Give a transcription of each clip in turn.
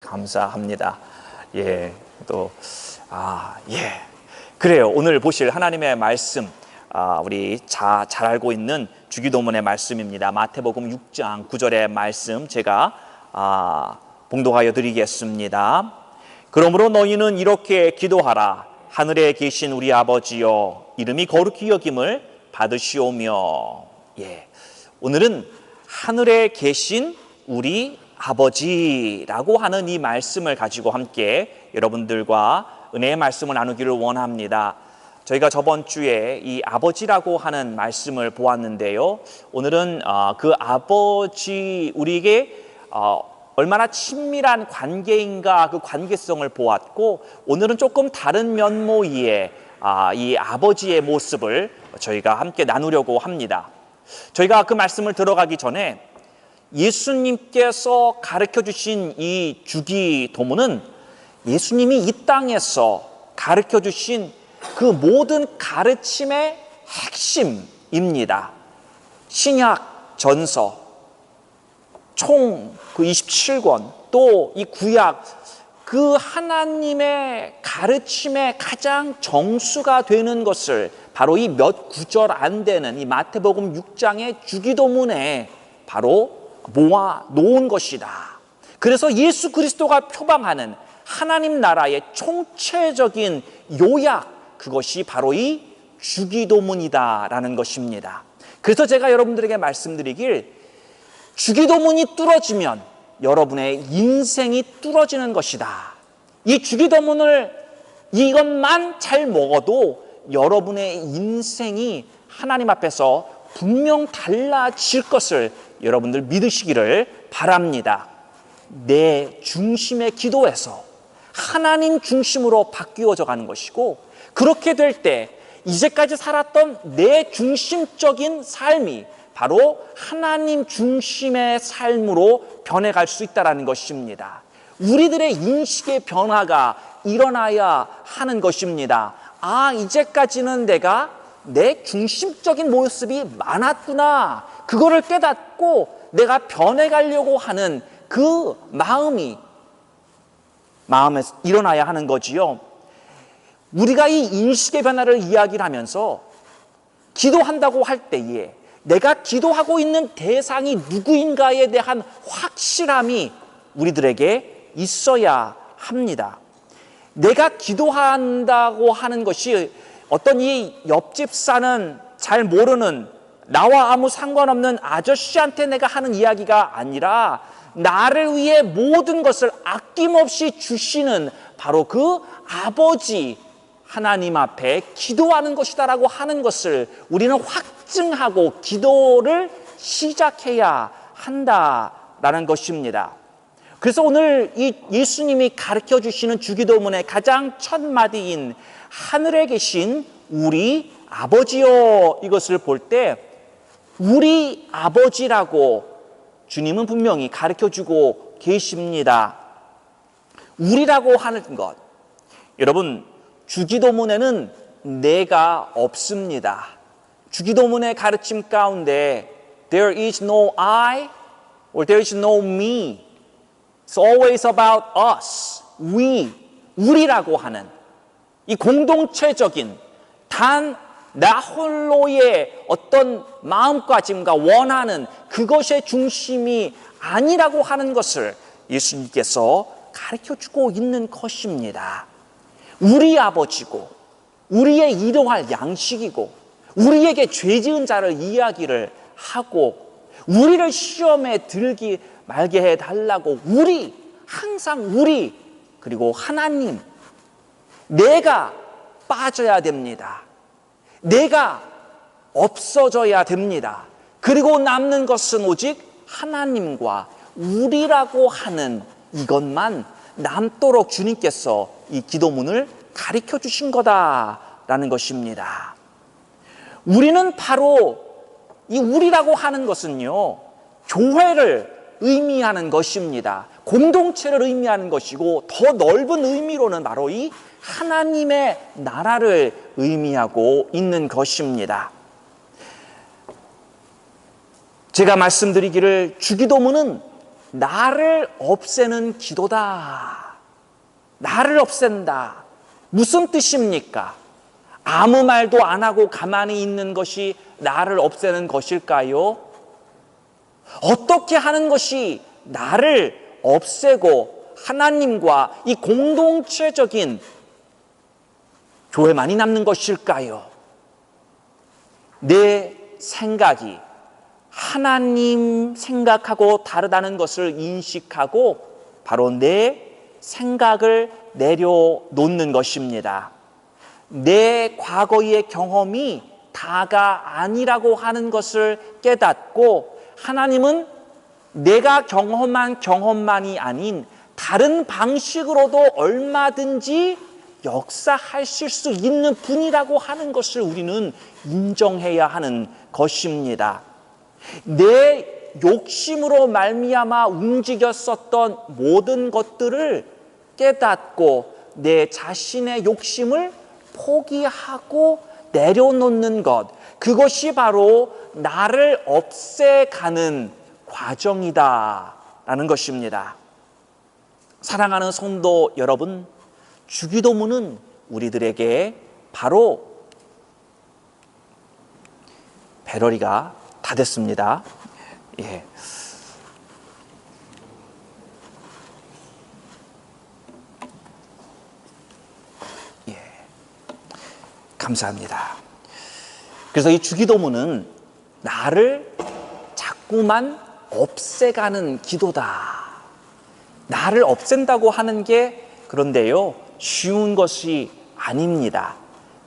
감사합니다. 그래요. 오늘 보실 하나님의 말씀, 우리 잘 알고 있는 주기도문의 말씀입니다. 마태복음 6장 9절의 말씀 제가 봉독하여 드리겠습니다. 그러므로 너희는 이렇게 기도하라. 하늘에 계신 우리 아버지여, 이름이 거룩히 여김을 받으시오며. 오늘은 하늘에 계신 우리 아버지라고 하는 이 말씀을 가지고 함께 여러분들과 은혜의 말씀을 나누기를 원합니다. 저희가 저번 주에 이 아버지라고 하는 말씀을 보았는데요. 오늘은 그 아버지, 우리에게 얼마나 친밀한 관계인가, 그 관계성을 보았고, 오늘은 조금 다른 면모의 이 아버지의 모습을 저희가 함께 나누려고 합니다. 저희가 그 말씀을 들어가기 전에 예수님께서 가르쳐 주신 이 주기도문은 예수님이 이 땅에서 가르쳐 주신 그 모든 가르침의 핵심입니다. 신약 전서 총 그 27권, 또 이 구약, 그 하나님의 가르침의 가장 정수가 되는 것을 바로 이 몇 구절 안 되는 이 마태복음 6장의 주기도문에 바로 모아 놓은 것이다. 그래서 예수 그리스도가 표방하는 하나님 나라의 총체적인 요약, 그것이 바로 이 주기도문이다라는 것입니다. 그래서 제가 여러분들에게 말씀드리길, 주기도문이 뚫어지면 여러분의 인생이 뚫어지는 것이다. 이 주기도문을 이것만 잘 먹어도 여러분의 인생이 하나님 앞에서 분명 달라질 것을 여러분들 믿으시기를 바랍니다. 내 중심의 기도에서 하나님 중심으로 바뀌어져 가는 것이고, 그렇게 될 때 이제까지 살았던 내 중심적인 삶이 바로 하나님 중심의 삶으로 변해갈 수 있다는 것입니다. 우리들의 인식의 변화가 일어나야 하는 것입니다. 이제까지는 내가 내 중심적인 모습이 많았구나, 그거를 깨닫고 내가 변해가려고 하는 그 마음에 일어나야 하는 거지요. 우리가 이 인식의 변화를 이야기를 하면서 기도한다고 할 때에 내가 기도하고 있는 대상이 누구인가에 대한 확실함이 우리들에게 있어야 합니다. 내가 기도한다고 하는 것이 어떤 이 옆집 사는 잘 모르는 나와 아무 상관없는 아저씨한테 내가 하는 이야기가 아니라 나를 위해 모든 것을 아낌없이 주시는 바로 그 아버지 하나님 앞에 기도하는 것이다라고 하는 것을 우리는 확증하고 기도를 시작해야 한다라는 것입니다. 그래서 오늘 이 예수님이 가르쳐 주시는 주기도문의 가장 첫 마디인 하늘에 계신 우리 아버지여, 이것을 볼 때 우리 아버지라고 주님은 분명히 가르쳐 주고 계십니다. 우리라고 하는 것, 여러분, 주기도문에는 내가 없습니다. 주기도문의 가르침 가운데 There is no I or there is no me. It's always about us. 우리라고 하는 이 공동체적인 단 나 홀로의 어떤 마음가짐과 원하는 그것의 중심이 아니라고 하는 것을 예수님께서 가르쳐주고 있는 것입니다. 우리 아버지고 우리의 일용할 양식이고 우리에게 죄 지은 자를 이야기를 하고 우리를 시험에 들기 말게 해달라고 항상 우리, 그리고 하나님, 내가 빠져야 됩니다. 내가 없어져야 됩니다. 그리고 남는 것은 오직 하나님과 우리라고 하는 이것만 남도록 주님께서 이 기도문을 가르쳐 주신 거다라는 것입니다. 우리는 바로 이 우리라고 하는 것은요, 교회를 의미하는 것입니다. 공동체를 의미하는 것이고, 더 넓은 의미로는 바로 이 하나님의 나라를 의미하고 있는 것입니다. 제가 말씀드리기를 주기도문은 나를 없애는 기도다. 나를 없앤다. 무슨 뜻입니까? 아무 말도 안 하고 가만히 있는 것이 나를 없애는 것일까요? 어떻게 하는 것이 나를 없애고 하나님과 이 공동체적인 교회만이 남는 것일까요? 내 생각이 하나님 생각하고 다르다는 것을 인식하고 바로 내 생각을 내려놓는 것입니다. 내 과거의 경험이 다가 아니라고 하는 것을 깨닫고 하나님은 내가 경험한 경험만이 아닌 다른 방식으로도 얼마든지 역사하실 수 있는 분이라고 하는 것을 우리는 인정해야 하는 것입니다. 내 욕심으로 말미암아 움직였었던 모든 것들을 깨닫고 내 자신의 욕심을 포기하고 내려놓는 것, 그것이 바로 나를 없애가는 과정이다라는 것입니다. 사랑하는 성도 여러분, 주기도문은 우리들에게 바로 배럴이가 다 됐습니다. 예. 예. 감사합니다. 그래서 이 주기도문은 나를 자꾸만 없애가는 기도다. 나를 없앤다고 하는 게 그런데요, 쉬운 것이 아닙니다.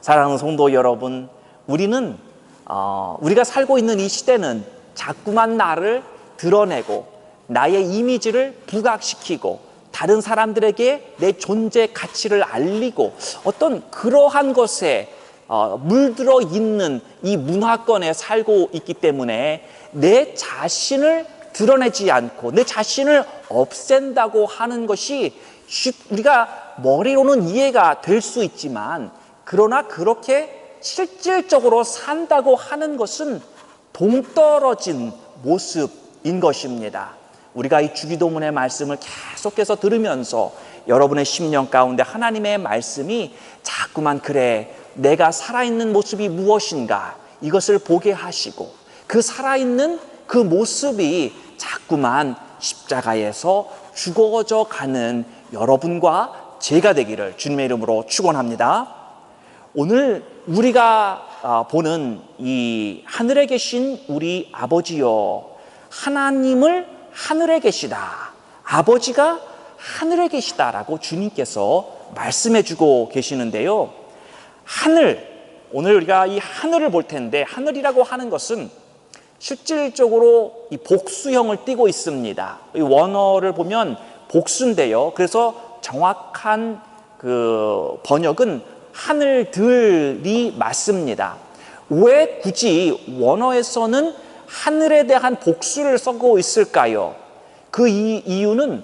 사랑하는 성도 여러분, 우리가 살고 있는 이 시대는 자꾸만 나를 드러내고 나의 이미지를 부각시키고 다른 사람들에게 내 존재 가치를 알리고 어떤 그러한 것에 물들어 있는 이 문화권에 살고 있기 때문에 내 자신을 드러내지 않고 내 자신을 없앤다고 하는 것이 우리가 머리로는 이해가 될 수 있지만, 그러나 그렇게 실질적으로 산다고 하는 것은 동떨어진 모습인 것입니다. 우리가 이 주기도문의 말씀을 계속해서 들으면서 여러분의 심령 가운데 하나님의 말씀이 자꾸만 그래, 내가 살아있는 모습이 무엇인가 이것을 보게 하시고 그 살아있는 그 모습이 자꾸만 십자가에서 죽어져 가는 여러분과 제가 되기를 주님의 이름으로 축원합니다. 오늘 우리가 보는 이 하늘에 계신 우리 아버지여, 하나님을 하늘에 계시다, 아버지가 하늘에 계시다라고 주님께서 말씀해 주고 계시는데요. 오늘 우리가 이 하늘을 볼 텐데, 하늘이라고 하는 것은 실질적으로 이 복수형을 띠고 있습니다. 이 원어를 보면 복수인데요. 그래서 정확한 그 번역은 하늘들이 맞습니다. 왜 굳이 원어에서는 하늘에 대한 복수를 쓰고 있을까요? 그 이유는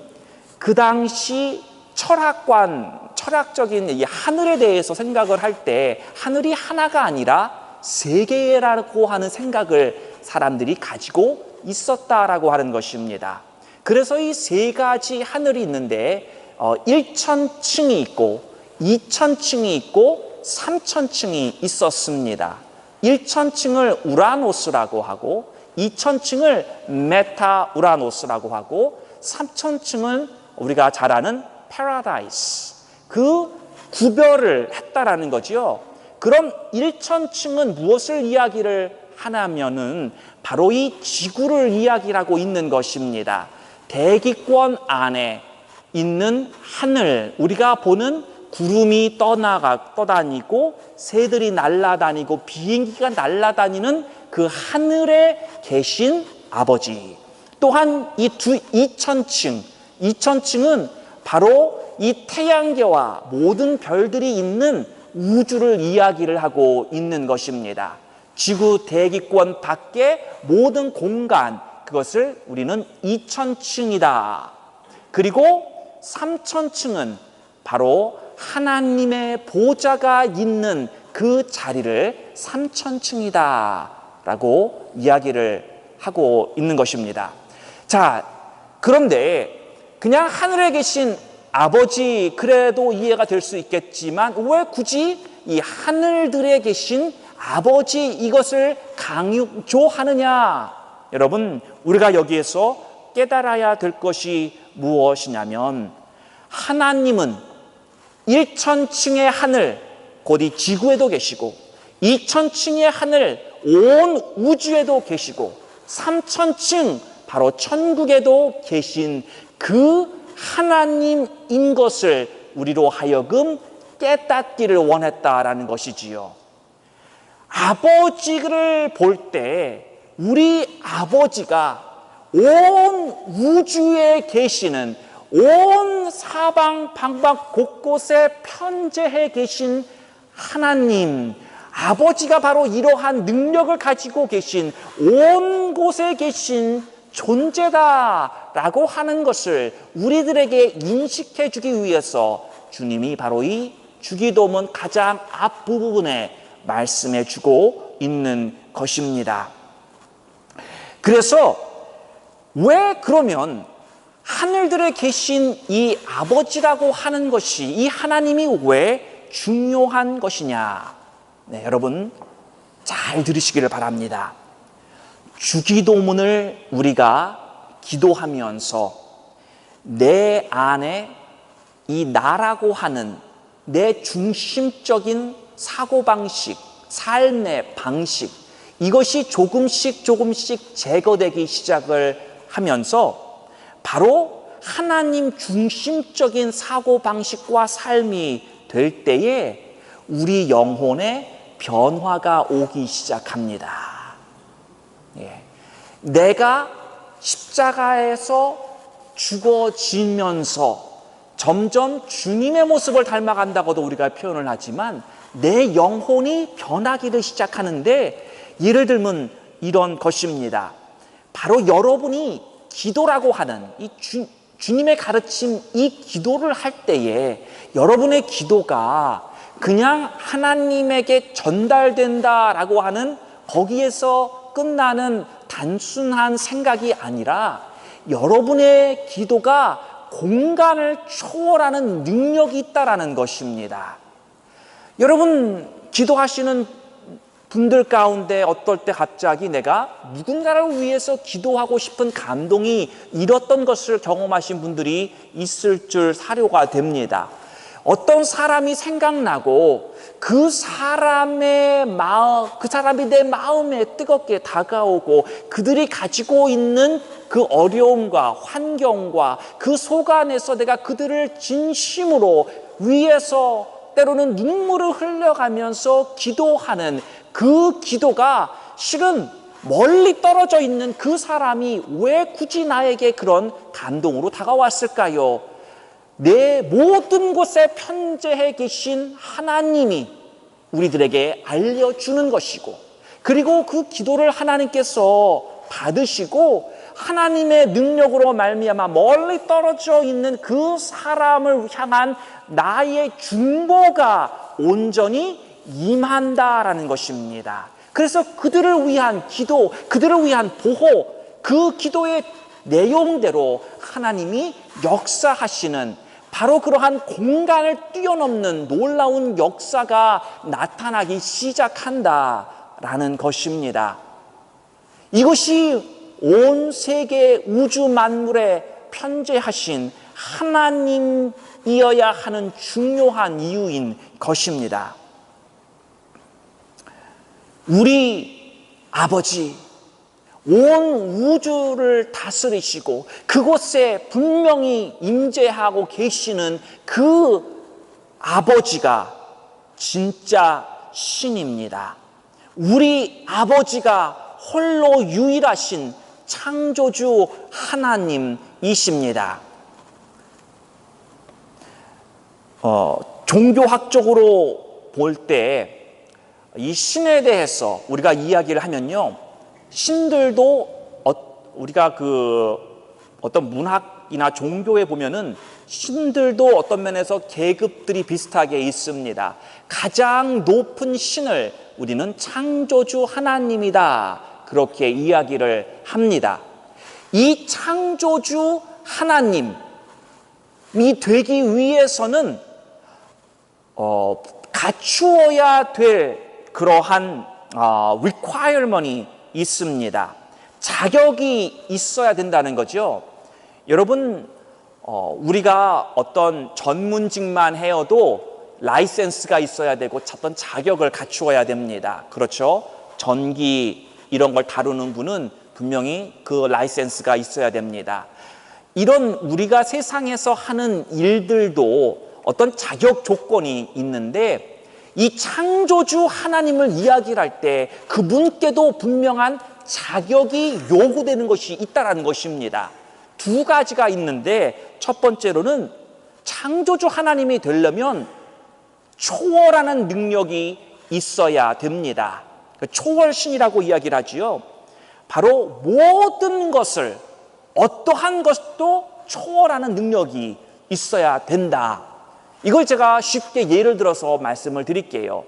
그 당시 철학적인 이 하늘에 대해서 생각을 할 때 하늘이 하나가 아니라 세 개라고 하는 생각을 사람들이 가지고 있었다라고 하는 것입니다. 그래서 이 세 가지 하늘이 있는데 1,000층이 있고 2,000층이 있고 3,000층이 있었습니다. 1,000층을 우라노스라고 하고 2,000층을 메타 우라노스라고 하고 3,000층은 우리가 잘 아는 파라다이스, 그 구별을 했다라는 거지요. 그럼 1,000층은 무엇을 이야기를 하냐면은 바로 이 지구를 이야기하고 있는 것입니다. 대기권 안에 있는 하늘, 우리가 보는 구름이 떠다니고 새들이 날아다니고 비행기가 날아다니는 그 하늘에 계신 아버지. 또한 이 2,000층은 바로 이 태양계와 모든 별들이 있는 우주를 이야기를 하고 있는 것입니다. 지구 대기권 밖의 모든 공간, 그것을 우리는 2,000층이다. 그리고 3,000층은 바로 하나님의 보좌가 있는 그 자리를 3,000층이다 라고 이야기를 하고 있는 것입니다. 자, 그런데 그냥 하늘에 계신 아버지 그래도 이해가 될 수 있겠지만 왜 굳이 이 하늘들에 계신 아버지 이것을 강조하느냐? 여러분, 우리가 여기에서 깨달아야 될 것이 무엇이냐면 하나님은 1천층의 하늘, 곧 이 지구에도 계시고 2천층의 하늘, 온 우주에도 계시고 3천층, 바로 천국에도 계신 그 하나님인 것을 우리로 하여금 깨닫기를 원했다라는 것이지요. 아버지를 볼 때 우리 아버지가 온 우주에 계시는, 온 사방 방방 곳곳에 편재해 계신 하나님, 아버지가 바로 이러한 능력을 가지고 계신, 온 곳에 계신 존재다라고 하는 것을 우리들에게 인식해 주기 위해서 주님이 바로 이 주기도문 가장 앞부분에 말씀해 주고 있는 것입니다. 그래서 왜 그러면 하늘들에 계신 이 아버지라고 하는 것이, 이 하나님이 왜 중요한 것이냐? 네, 여러분 잘 들으시기를 바랍니다. 주기도문을 우리가 기도하면서 내 안에 이 나라고 하는 내 중심적인 사고방식, 삶의 방식, 이것이 조금씩 제거되기 시작을 하면서 바로 하나님 중심적인 사고방식과 삶이 될 때에 우리 영혼에 변화가 오기 시작합니다. 내가 십자가에서 죽어지면서 점점 주님의 모습을 닮아간다고도 우리가 표현을 하지만 내 영혼이 변하기를 시작하는데, 예를 들면 이런 것입니다. 바로 여러분이 기도라고 하는 이 주님의 가르침, 이 기도를 할 때에 여러분의 기도가 그냥 하나님에게 전달된다라고 하는 거기에서 끝나는 단순한 생각이 아니라 여러분의 기도가 공간을 초월하는 능력이 있다라는 것입니다. 여러분, 기도하시는 분들 가운데 어떨 때 갑자기 내가 누군가를 위해서 기도하고 싶은 감동이 일었던 것을 경험하신 분들이 있을 줄 사료가 됩니다. 어떤 사람이 생각나고 그 사람이 내 마음에 뜨겁게 다가오고 그들이 가지고 있는 그 어려움과 환경과 그 속 안에서 내가 그들을 진심으로 위해서 때로는 눈물을 흘려가면서 기도하는 그 기도가 실은 멀리 떨어져 있는 그 사람이 왜 굳이 나에게 그런 감동으로 다가왔을까요? 내 모든 곳에 편재해 계신 하나님이 우리들에게 알려주는 것이고, 그리고 그 기도를 하나님께서 받으시고 하나님의 능력으로 말미암아 멀리 떨어져 있는 그 사람을 향한 나의 중보가 온전히 임한다라는 것입니다. 그래서 그들을 위한 기도, 그들을 위한 보호, 그 기도의 내용대로 하나님이 역사하시는 바로 그러한 공간을 뛰어넘는 놀라운 역사가 나타나기 시작한다라는 것입니다. 이것이 온 세계 우주 만물에 편재하신 하나님이어야 하는 중요한 이유인 것입니다. 우리 아버지, 온 우주를 다스리시고 그곳에 분명히 임재하고 계시는 그 아버지가 진짜 신입니다. 우리 아버지가 홀로 유일하신 창조주 하나님이십니다. 종교학적으로 볼 때 이 신에 대해서 우리가 이야기를 하면요, 신들도 우리가 어떤 문학이나 종교에 보면은 신들도 어떤 면에서 계급들이 비슷하게 있습니다. 가장 높은 신을 우리는 창조주 하나님이다, 그렇게 이야기를 합니다. 이 창조주 하나님이 되기 위해서는 갖추어야 될 그러한 requirement이 있습니다. 자격이 있어야 된다는 거죠. 여러분, 우리가 어떤 전문직만 해도 라이센스가 있어야 되고 어떤 자격을 갖추어야 됩니다. 그렇죠? 전기 이런 걸 다루는 분은 분명히 그 라이센스가 있어야 됩니다. 이런 우리가 세상에서 하는 일들도 어떤 자격 조건이 있는데, 이 창조주 하나님을 이야기를 할 때 그분께도 분명한 자격이 요구되는 것이 있다는 것입니다. 두 가지가 있는데, 첫 번째로는 창조주 하나님이 되려면 초월하는 능력이 있어야 됩니다. 초월신이라고 이야기를 하지요. 바로 모든 것을, 어떠한 것도 초월하는 능력이 있어야 된다. 이걸 제가 쉽게 예를 들어서 말씀을 드릴게요.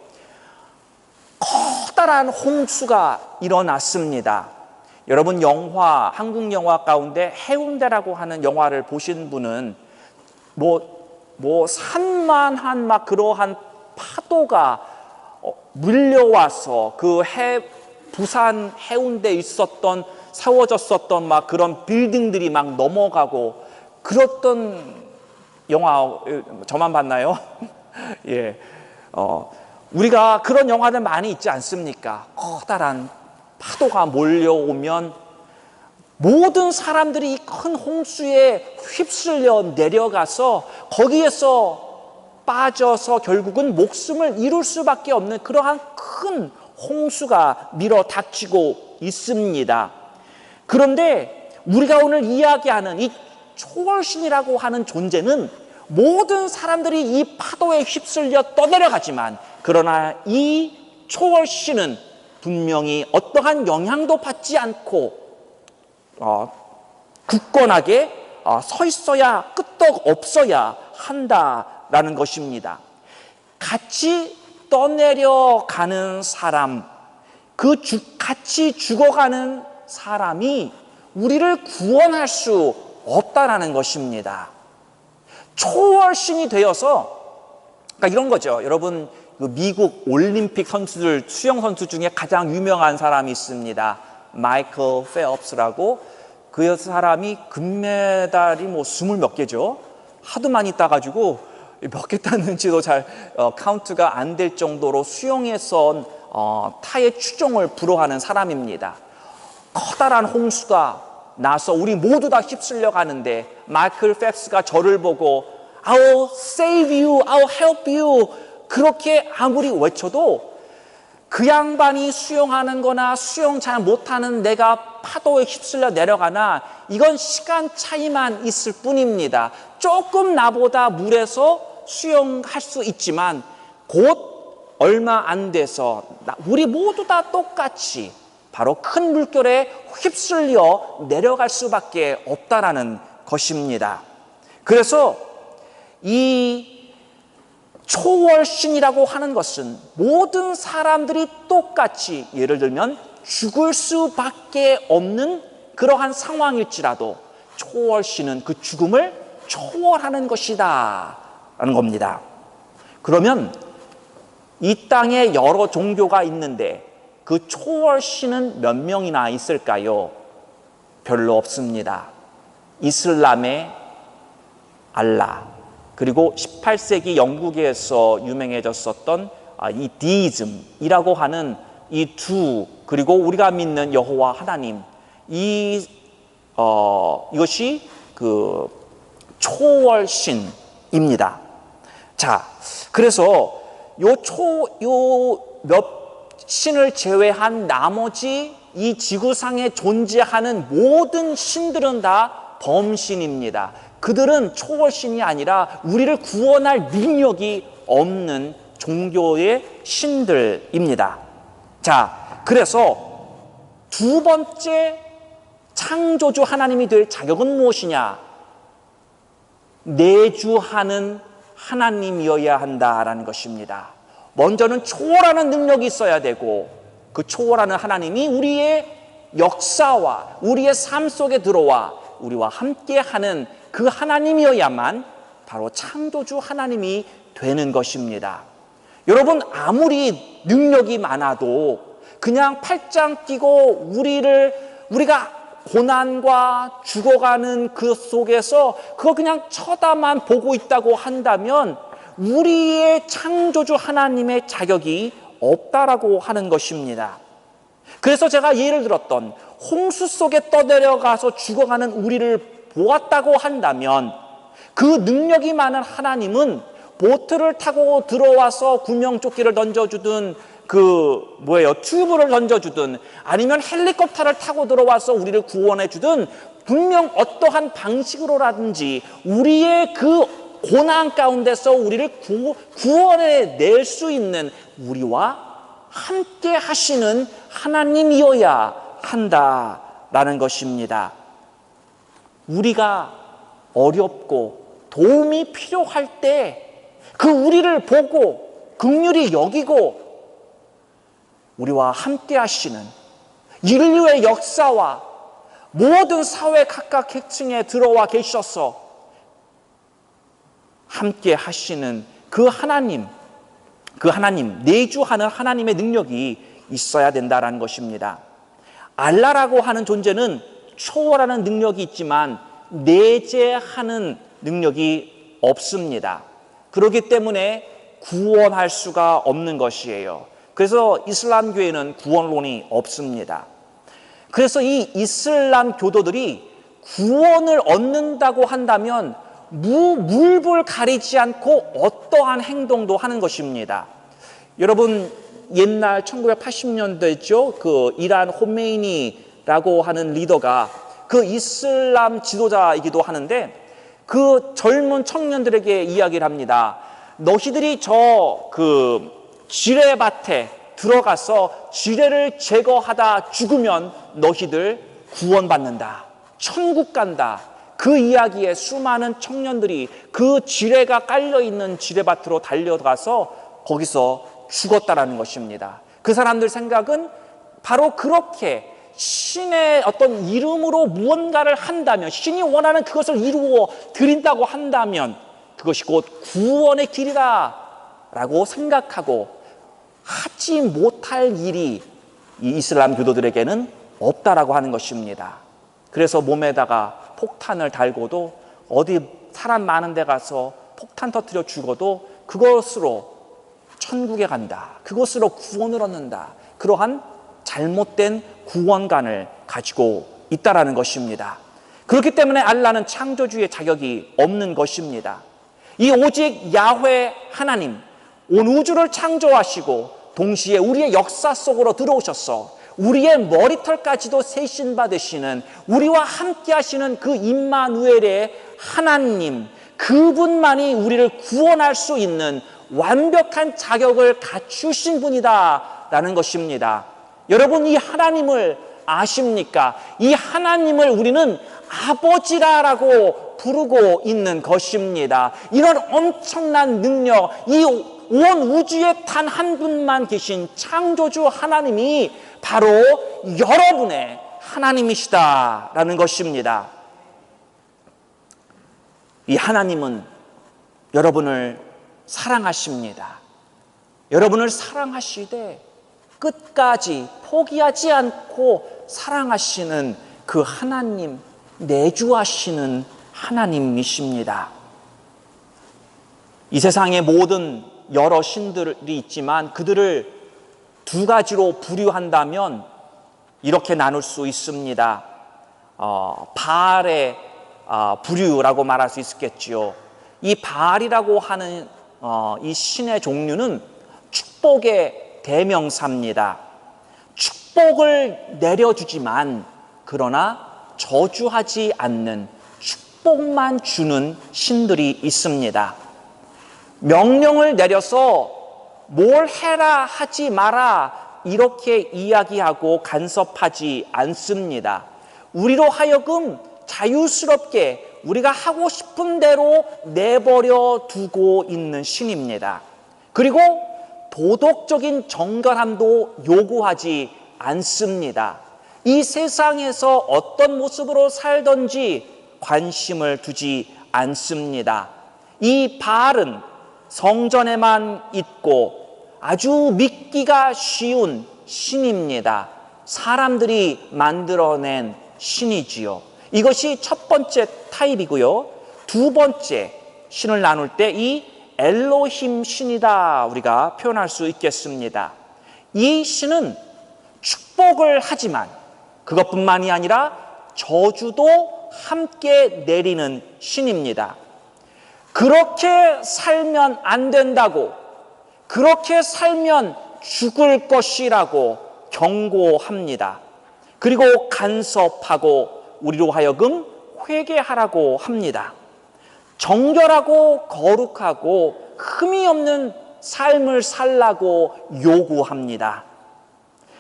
커다란 홍수가 일어났습니다. 여러분, 한국 영화 가운데 해운대라고 하는 영화를 보신 분은 산만한 막 그러한 파도가 밀려와서 부산 해운대에 있었던, 세워졌었던 막 그런 빌딩들이 막 넘어가고 그랬던 영화, 저만 봤나요? 예. 우리가 그런 영화들 많이 있지 않습니까? 커다란 파도가 몰려오면 모든 사람들이 이 큰 홍수에 휩쓸려 내려가서 거기에서 빠져서 결국은 목숨을 잃을 수밖에 없는 그러한 큰 홍수가 밀어닥치고 있습니다. 그런데 우리가 오늘 이야기하는 이 초월신이라고 하는 존재는 모든 사람들이 이 파도에 휩쓸려 떠내려가지만, 그러나 이 초월신은 분명히 어떠한 영향도 받지 않고 굳건하게 서 있어야, 끄떡 없어야 한다라는 것입니다. 같이 떠내려가는 사람, 같이 죽어가는 사람이 우리를 구원할 수 없다라는 것입니다. 초월신이 되어서, 그러니까 이런 거죠. 여러분, 미국 올림픽 선수들, 수영 선수 중에 가장 유명한 사람이 있습니다. 마이클 펠프스라고. 그 사람이 금메달이 20몇 개죠. 하도 많이 따가지고 몇 개 땄는지도 잘 카운트가 안 될 정도로 수영에선 타의 추종을 불허하는 사람입니다. 커다란 홍수가 나서 우리 모두 다 휩쓸려 가는데, 마이클 펠프스가 저를 보고 I'll save you, I'll help you, 그렇게 아무리 외쳐도 그 양반이 수영하는 거나 수영 잘 못하는 내가 파도에 휩쓸려 내려가나, 이건 시간 차이만 있을 뿐입니다. 조금 나보다 물에서 수영할 수 있지만 곧 얼마 안 돼서 우리 모두 다 똑같이 바로 큰 물결에 휩쓸려 내려갈 수밖에 없다라는 것입니다. 그래서 이 초월신이라고 하는 것은 모든 사람들이 똑같이, 예를 들면 죽을 수밖에 없는 그러한 상황일지라도 초월신은 그 죽음을 초월하는 것이다 라는 겁니다. 그러면 이 땅에 여러 종교가 있는데 그 초월신은 몇 명이나 있을까요? 별로 없습니다. 이슬람의 알라, 그리고 18세기 영국에서 유명해졌었던 이 디이즘이라고 하는 이 두, 그리고 우리가 믿는 여호와 하나님, 이것이 그 초월신입니다. 자, 그래서 요 몇 신을 제외한 나머지 이 지구상에 존재하는 모든 신들은 다 범신입니다. 그들은 초월신이 아니라 우리를 구원할 능력이 없는 종교의 신들입니다. 자, 그래서 두 번째 창조주 하나님이 될 자격은 무엇이냐? 내주하는 하나님이어야 한다라는 것입니다. 먼저는 초월하는 능력이 있어야 되고, 그 초월하는 하나님이 우리의 역사와 우리의 삶 속에 들어와 우리와 함께하는 그 하나님이어야만 바로 창조주 하나님이 되는 것입니다. 여러분, 아무리 능력이 많아도 그냥 팔짱 끼고 우리가 고난과 죽어가는 그 속에서 그거 그냥 쳐다만 보고 있다고 한다면 우리의 창조주 하나님의 자격이 없다라고 하는 것입니다. 그래서 제가 예를 들었던 홍수 속에 떠내려가서 죽어가는 우리를 보았다고 한다면 그 능력이 많은 하나님은 보트를 타고 들어와서 구명조끼를 던져주든 튜브를 던져주든 아니면 헬리콥터를 타고 들어와서 우리를 구원해주든 분명 어떠한 방식으로라든지 우리의 그 고난 가운데서 우리를 구원해낼 수 있는 우리와 함께 하시는 하나님이어야 한다라는 것입니다. 우리가 어렵고 도움이 필요할 때 그 우리를 보고 긍휼히 여기고 우리와 함께 하시는 인류의 역사와 모든 사회 각각 계층에 들어와 계셔서 함께 하시는 그 하나님, 내주하는 하나님의 능력이 있어야 된다는 것입니다. 알라라고 하는 존재는 초월하는 능력이 있지만 내재하는 능력이 없습니다. 그렇기 때문에 구원할 수가 없는 것이에요. 그래서 이슬람교에는 구원론이 없습니다. 그래서 이 이슬람 교도들이 구원을 얻는다고 한다면 물불 가리지 않고 어떠한 행동도 하는 것입니다. 여러분, 옛날 1980년대죠. 그 이란 호메이니라고 하는 리더가 그 이슬람 지도자이기도 하는데 그 젊은 청년들에게 이야기를 합니다. 너희들이 지뢰밭에 들어가서 지뢰를 제거하다 죽으면 너희들 구원받는다. 천국 간다. 그 이야기에 수많은 청년들이 그 지뢰가 깔려있는 지뢰밭으로 달려가서 거기서 죽었다라는 것입니다. 그 사람들 생각은 바로 그렇게 신의 어떤 이름으로 무언가를 한다면, 신이 원하는 그것을 이루어 드린다고 한다면 그것이 곧 구원의 길이다 라고 생각하고 하지 못할 일이 이 이슬람 교도들에게는 없다라고 하는 것입니다. 그래서 몸에다가 폭탄을 달고도 어디 사람 많은 데 가서 폭탄 터뜨려 죽어도 그것으로 천국에 간다. 그것으로 구원을 얻는다. 그러한 잘못된 구원관을 가지고 있다라는 것입니다. 그렇기 때문에 알라는 창조주의 자격이 없는 것입니다. 이 오직 야훼 하나님, 온 우주를 창조하시고 동시에 우리의 역사 속으로 들어오셔서 우리의 머리털까지도 세신 받으시는, 우리와 함께 하시는 그 임마누엘의 하나님, 그분만이 우리를 구원할 수 있는 완벽한 자격을 갖추신 분이다 라는 것입니다. 여러분, 이 하나님을 아십니까? 이 하나님을 우리는 아버지라고 부르고 있는 것입니다. 이런 엄청난 능력, 이 온 우주에 단 한 분만 계신 창조주 하나님이 바로 여러분의 하나님이시다라는 것입니다. 이 하나님은 여러분을 사랑하십니다. 여러분을 사랑하시되 끝까지 포기하지 않고 사랑하시는 그 하나님, 내주하시는 하나님이십니다. 이 세상의 모든 여러 신들이 있지만 그들을 두 가지로 분류한다면 이렇게 나눌 수 있습니다. 바알의 부류라고 말할 수 있겠지요. 이 바알이라고 하는 이 신의 종류는 축복의 대명사입니다. 축복을 내려주지만 그러나 저주하지 않는, 축복만 주는 신들이 있습니다. 명령을 내려서 뭘 해라 하지 마라 이렇게 이야기하고 간섭하지 않습니다. 우리로 하여금 자유스럽게 우리가 하고 싶은 대로 내버려 두고 있는 신입니다. 그리고 도덕적인 정결함도 요구하지 않습니다. 이 세상에서 어떤 모습으로 살던지 관심을 두지 않습니다. 이 바알은 성전에만 있고 아주 믿기가 쉬운 신입니다. 사람들이 만들어낸 신이지요. 이것이 첫 번째 타입이고요. 두 번째 신을 나눌 때 이 엘로힘 신이다 우리가 표현할 수 있겠습니다. 이 신은 축복을 하지만 그것뿐만이 아니라 저주도 함께 내리는 신입니다. 그렇게 살면 안 된다고, 그렇게 살면 죽을 것이라고 경고합니다. 그리고 간섭하고 우리로 하여금 회개하라고 합니다. 정결하고 거룩하고 흠이 없는 삶을 살라고 요구합니다.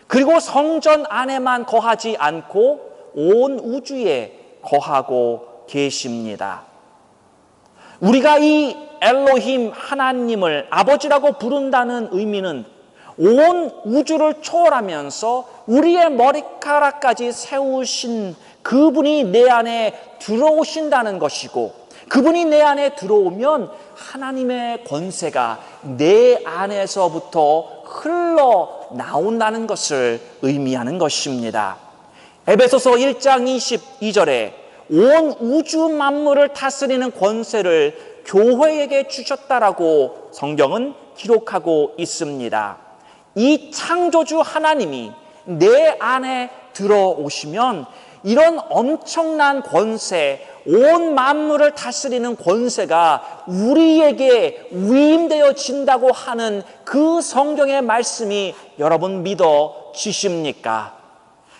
그리고 성전 안에만 거하지 않고 온 우주에 거하고 계십니다. 우리가 이 엘로힘 하나님을 아버지라고 부른다는 의미는 온 우주를 초월하면서 우리의 머리카락까지 세우신 그분이 내 안에 들어오신다는 것이고, 그분이 내 안에 들어오면 하나님의 권세가 내 안에서부터 흘러나온다는 것을 의미하는 것입니다. 에베소서 1장 22절에 온 우주 만물을 다스리는 권세를 교회에게 주셨다라고 성경은 기록하고 있습니다. 이 창조주 하나님이 내 안에 들어오시면 이런 엄청난 권세, 온 만물을 다스리는 권세가 우리에게 위임되어진다고 하는 그 성경의 말씀이 여러분 믿어지십니까?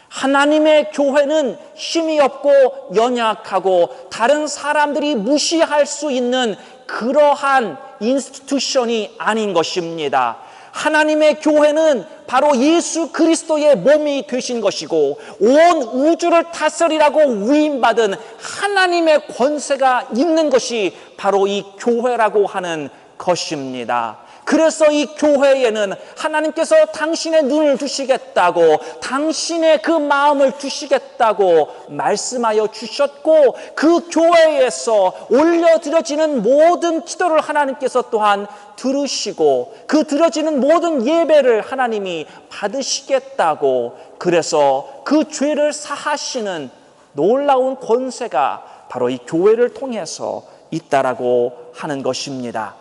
하나님의 교회는 힘이 없고 연약하고 다른 사람들이 무시할 수 있는 그러한 인스티튜션이 아닌 것입니다. 하나님의 교회는 바로 예수 그리스도의 몸이 되신 것이고 온 우주를 다스리라고 위임받은 하나님의 권세가 있는 것이 바로 이 교회라고 하는 것입니다. 그래서 이 교회에는 하나님께서 당신의 눈을 두시겠다고, 당신의 그 마음을 두시겠다고 말씀하여 주셨고, 그 교회에서 올려드려지는 모든 기도를 하나님께서 또한 들으시고, 그 드려지는 모든 예배를 하나님이 받으시겠다고, 그래서 그 죄를 사하시는 놀라운 권세가 바로 이 교회를 통해서 있다라고 하는 것입니다.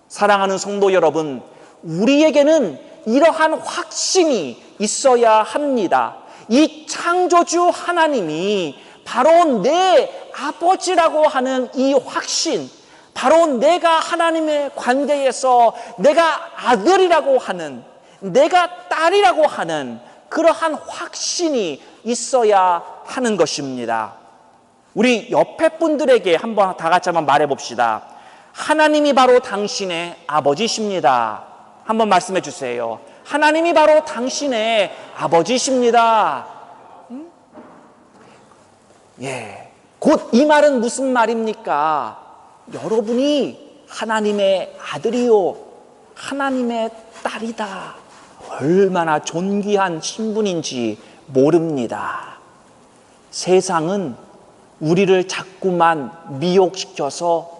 사랑하는 성도 여러분, 우리에게는 이러한 확신이 있어야 합니다. 이 창조주 하나님이 바로 내 아버지라고 하는 이 확신, 바로 내가 하나님의 관계에서 내가 아들이라고 하는, 내가 딸이라고 하는 그러한 확신이 있어야 하는 것입니다. 우리 옆에 분들에게 한번 다 같이 한번 말해봅시다. 하나님이 바로 당신의 아버지십니다. 한번 말씀해 주세요. 하나님이 바로 당신의 아버지십니다. 예, 곧 이 말은 무슨 말입니까? 여러분이 하나님의 아들이요, 하나님의 딸이다. 얼마나 존귀한 신분인지 모릅니다. 세상은 우리를 자꾸만 미혹시켜서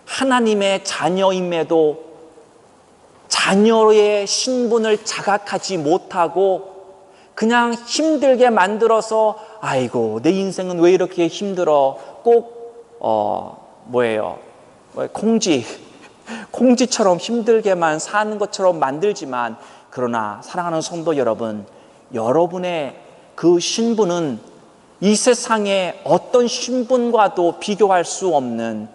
하나님의 자녀임에도 자녀의 신분을 자각하지 못하고 그냥 힘들게 만들어서 아이고 내 인생은 왜 이렇게 힘들어, 꼭 콩쥐처럼 힘들게만 사는 것처럼 만들지만, 그러나 사랑하는 성도 여러분, 여러분의 그 신분은 이 세상의 어떤 신분과도 비교할 수 없는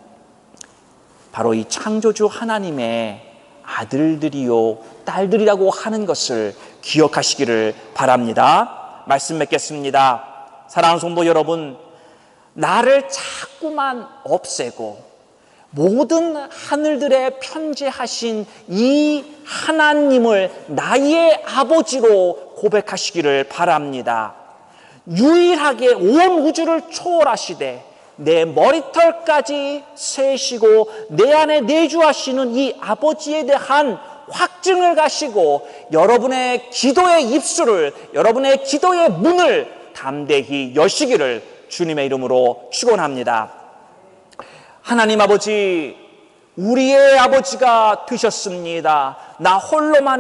바로 이 창조주 하나님의 아들들이요 딸들이라고 하는 것을 기억하시기를 바랍니다. 말씀 맺겠습니다. 사랑하는 성도 여러분, 나를 자꾸만 없애고 모든 하늘들에 편재하신 이 하나님을 나의 아버지로 고백하시기를 바랍니다. 유일하게 온 우주를 초월하시되 내 머리털까지 세시고 내 안에 내주하시는 이 아버지에 대한 확증을 가시고 여러분의 기도의 입술을, 여러분의 기도의 문을 담대히 여시기를 주님의 이름으로 축원합니다. 하나님 아버지, 우리의 아버지가 되셨습니다. 나 홀로만